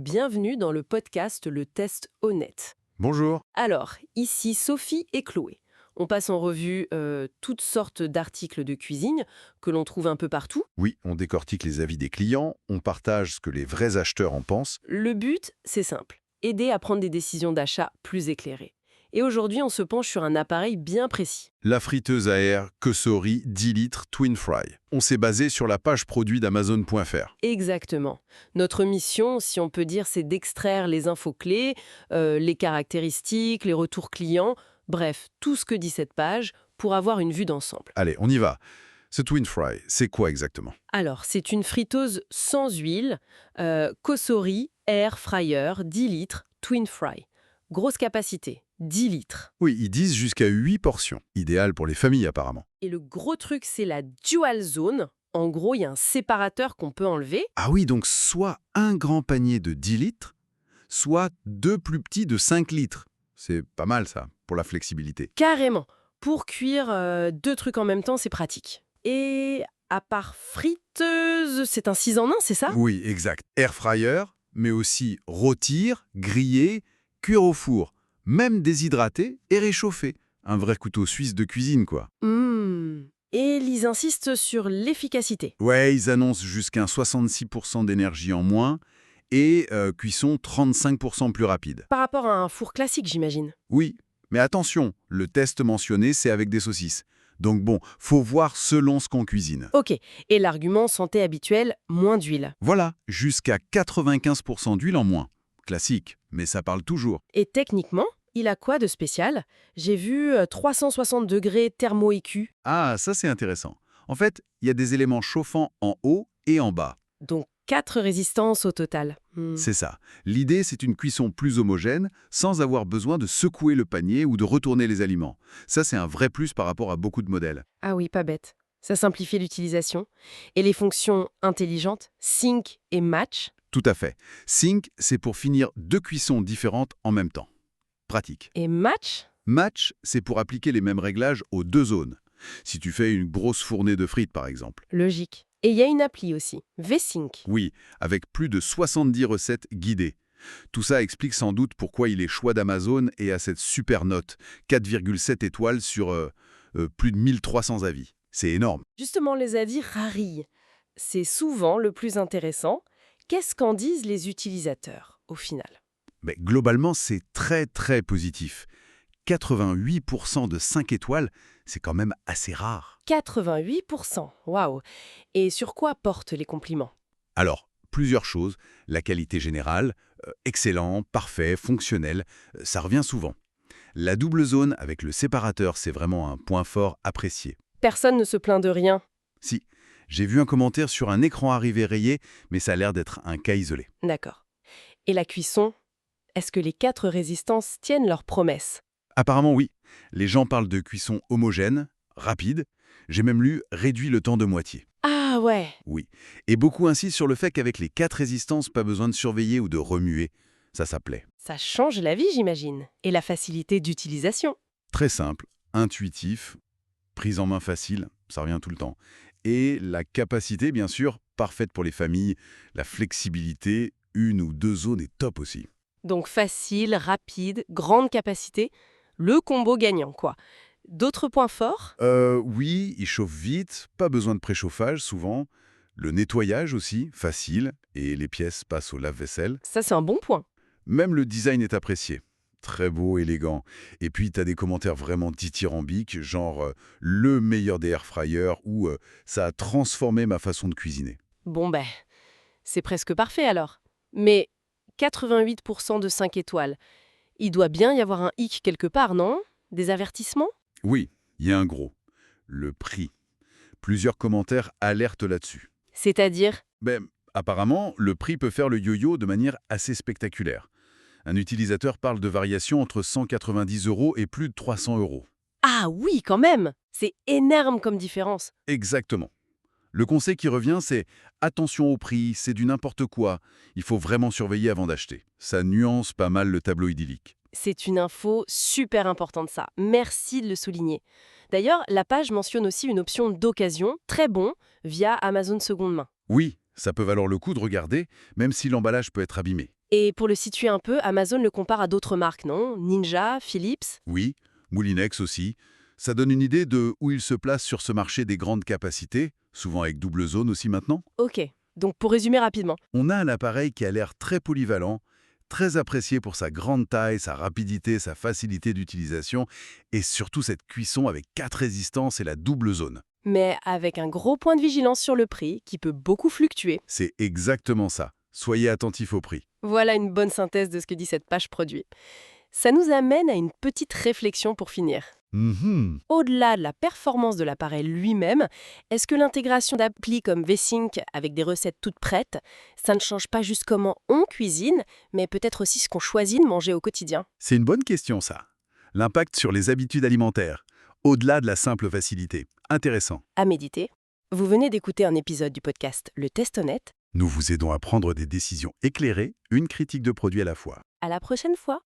Bienvenue dans le podcast Le Test Honnête. Bonjour. Alors, ici Sophie et Chloé. On passe en revue toutes sortes d'articles de cuisine que l'on trouve un peu partout. Oui, on décortique les avis des clients, on partage ce que les vrais acheteurs en pensent. Le but, c'est simple, aider à prendre des décisions d'achat plus éclairées. Et aujourd'hui, on se penche sur un appareil bien précis. La friteuse à air Cosori 10 litres Twin Fry. On s'est basé sur la page produit d'Amazon.fr. Exactement. Notre mission, si on peut dire, c'est d'extraire les infos clés, les caractéristiques, les retours clients, bref, tout ce que dit cette page pour avoir une vue d'ensemble. Allez, on y va. Ce Twin Fry, c'est quoi exactement? Alors, c'est une friteuse sans huile, Cosori Air Fryer 10 litres Twin Fry. Grosse capacité, 10 litres. Oui, ils disent jusqu'à 8 portions. Idéal pour les familles apparemment. Et le gros truc, c'est la dual zone. En gros, il y a un séparateur qu'on peut enlever. Ah oui, donc soit un grand panier de 10 litres, soit deux plus petits de 5 litres. C'est pas mal ça, pour la flexibilité. Carrément. Pour cuire deux trucs en même temps, c'est pratique. Et à part friteuse, c'est un 6 en 1, c'est ça? Oui, exact. Air fryer, mais aussi rôtir, griller, cuire au four, même déshydrater et réchauffer. Un vrai couteau suisse de cuisine, quoi. Et ils insistent sur l'efficacité. Ouais, ils annoncent jusqu'à 66% d'énergie en moins et cuisson 35% plus rapide. Par rapport à un four classique, j'imagine. Oui, mais attention, le test mentionné, c'est avec des saucisses. Donc bon, faut voir selon ce qu'on cuisine. Ok. Et l'argument santé habituel, moins d'huile. Voilà, jusqu'à 95% d'huile en moins. Classique, mais ça parle toujours. Et techniquement, il a quoi de spécial? J'ai vu 360 degrés thermo-écu. Ah, ça c'est intéressant. En fait, il y a des éléments chauffants en haut et en bas. Donc 4 résistances au total. C'est ça. L'idée, c'est une cuisson plus homogène, sans avoir besoin de secouer le panier ou de retourner les aliments. Ça, c'est un vrai plus par rapport à beaucoup de modèles. Ah oui, pas bête. Ça simplifie l'utilisation. Et les fonctions intelligentes, sync et match. Tout à fait. Sync, c'est pour finir deux cuissons différentes en même temps. Pratique. Et match? Match, c'est pour appliquer les mêmes réglages aux deux zones. Si tu fais une grosse fournée de frites, par exemple. Logique. Et il y a une appli aussi, V-Sync. Oui, avec plus de 70 recettes guidées. Tout ça explique sans doute pourquoi il est choix d'Amazon et a cette super note, 4,7 étoiles sur plus de 1300 avis. C'est énorme. Justement, les avis rarillent. C'est souvent le plus intéressant. Qu'est-ce qu'en disent les utilisateurs, au final? Mais globalement, c'est très très positif. 88% de 5 étoiles, c'est quand même assez rare. 88%. Waouh! Et sur quoi portent les compliments? Alors, plusieurs choses. La qualité générale, excellent, parfait, fonctionnel, ça revient souvent. La double zone avec le séparateur, c'est vraiment un point fort apprécié. Personne ne se plaint de rien. Si, j'ai vu un commentaire sur un écran arrivé rayé, mais ça a l'air d'être un cas isolé. D'accord. Et la cuisson? Est-ce que les 4 résistances tiennent leurs promesses? Apparemment oui. Les gens parlent de cuisson homogène, rapide. J'ai même lu « réduit le temps de moitié ». Ah ouais! Oui. Et beaucoup insistent sur le fait qu'avec les 4 résistances, pas besoin de surveiller ou de remuer. Ça plaît. Ça change la vie, j'imagine. Et la facilité d'utilisation. Très simple, intuitif, prise en main facile, ça revient tout le temps. Et la capacité, bien sûr, parfaite pour les familles. La flexibilité, une ou deux zones est top aussi. Donc facile, rapide, grande capacité. Le combo gagnant, quoi. D'autres points forts? Oui, il chauffe vite, pas besoin de préchauffage souvent. Le nettoyage aussi, facile, et les pièces passent au lave-vaisselle. Ça, c'est un bon point. Même le design est apprécié. Très beau, élégant. Et puis, tu as des commentaires vraiment dithyrambiques, genre le meilleur des air fryers ou ça a transformé ma façon de cuisiner. Bon ben, c'est presque parfait alors. Mais 88% de 5 étoiles. Il doit bien y avoir un hic quelque part, non? Des avertissements? Oui, il y a un gros. Le prix. Plusieurs commentaires alertent là-dessus. C'est-à-dire? Apparemment, le prix peut faire le yo-yo de manière assez spectaculaire. Un utilisateur parle de variations entre 190 € et plus de 300 €. Ah oui, quand même! C'est énorme comme différence. Exactement. Le conseil qui revient, c'est attention au prix, c'est du n'importe quoi. Il faut vraiment surveiller avant d'acheter. Ça nuance pas mal le tableau idyllique. C'est une info super importante ça. Merci de le souligner. D'ailleurs, la page mentionne aussi une option d'occasion, très bon, via Amazon Seconde Main. Oui, ça peut valoir le coup de regarder, même si l'emballage peut être abîmé. Et pour le situer un peu, Amazon le compare à d'autres marques, non? Ninja, Philips? Oui, Moulinex aussi. Ça donne une idée de où il se place sur ce marché des grandes capacités, souvent avec double zone aussi maintenant. Ok. Donc pour résumer rapidement. On a un appareil qui a l'air très polyvalent, très apprécié pour sa grande taille, sa rapidité, sa facilité d'utilisation, et surtout cette cuisson avec 4 résistances et la double zone. Mais avec un gros point de vigilance sur le prix, qui peut beaucoup fluctuer. C'est exactement ça. Soyez attentifs au prix. Voilà une bonne synthèse de ce que dit cette page produit. Ça nous amène à une petite réflexion pour finir. Mhm. Au-delà de la performance de l'appareil lui-même, est-ce que l'intégration d'applis comme VSync avec des recettes toutes prêtes, ça ne change pas juste comment on cuisine, mais peut-être aussi ce qu'on choisit de manger au quotidien? C'est une bonne question, ça. L'impact sur les habitudes alimentaires, au-delà de la simple facilité. Intéressant. À méditer. Vous venez d'écouter un épisode du podcast Le Test Honnête. Nous vous aidons à prendre des décisions éclairées, une critique de produit à la fois. À la prochaine fois!